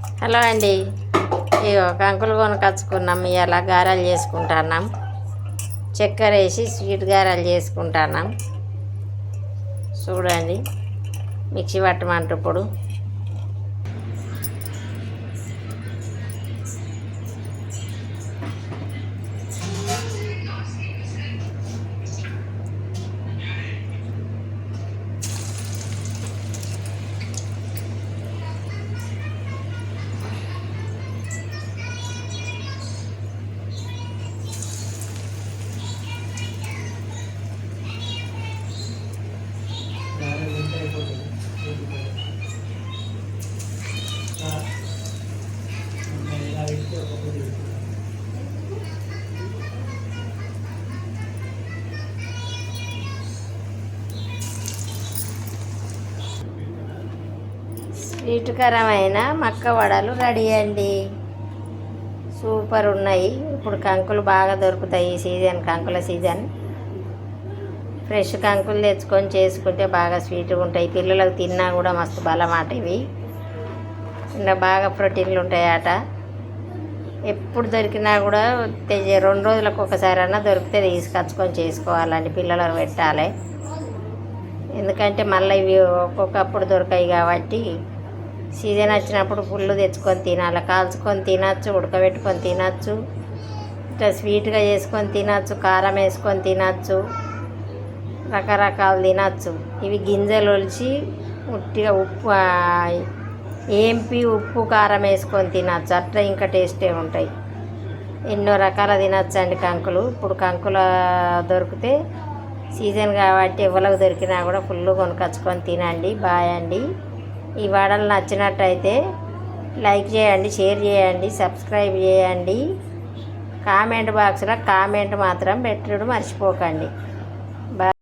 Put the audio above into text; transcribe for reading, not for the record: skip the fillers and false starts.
Hello అండి. ఇగో కంకులు కొనుకొచ్చుకున్నాం. ఇలా గారెలు చేసుకుంటున్నాం. చక్కెర వేసి స్వీట్ గారెలు చేసుకుంటున్నాం. చూడండి, మిక్సీ పట్టమంట ఇప్పుడు. స్వీటుకరమైన మక్క వడలు రెడీ అండి. సూపర్ ఉన్నాయి. ఇప్పుడు కంకులు బాగా దొరుకుతాయి. ఈ సీజన్ కంకుల సీజన్. ఫ్రెష్ కంకులు తెచ్చుకొని చేసుకుంటే బాగా స్వీట్గా ఉంటాయి. పిల్లలకు తిన్నా కూడా మస్తు బలం అట. ఇవి ఇంకా బాగా ప్రోటీన్లు ఉంటాయి అట. ఎప్పుడు దొరికినా కూడా 2 రోజులకు ఒకసారి అన్నా దొరికితే తీసుకొచ్చుకొని చేసుకోవాలండి. పిల్లలకు పెట్టాలి. ఎందుకంటే మళ్ళీ ఇవి ఒక్కొక్కప్పుడు దొరకాయి కాబట్టి సీజన్ వచ్చినప్పుడు పుల్లు తెచ్చుకొని తినాలి. కాల్చుకొని తినచ్చు, ఉడకబెట్టుకొని తినచ్చు, ఇట్లా స్వీట్గా చేసుకొని తినచ్చు, కారం వేసుకొని తినచ్చు, రకరకాలు తినచ్చు. ఇవి గింజలు ఒలిచి ఉట్టిగా ఉప్పు కారం వేసుకొని తినచ్చు. అట్లా ఇంకా టేస్టే ఉంటాయి. ఎన్నో రకాల తినచ్చు అండి కంకులు. ఇప్పుడు కంకుల దొరికితే సీజన్ కాబట్టి ఎవరికి దొరికినా కూడా ఫుల్ కొనుకొచ్చుకొని తినండి. బాయ్ అండి. ఈ వడలు నచ్చినట్టయితే లైక్ చేయండి, షేర్ చేయండి, సబ్స్క్రైబ్ చేయండి. కామెంట్ బాక్స్లో కామెంట్ మాత్రం పెట్టడం మర్చిపోకండి. బాయ్.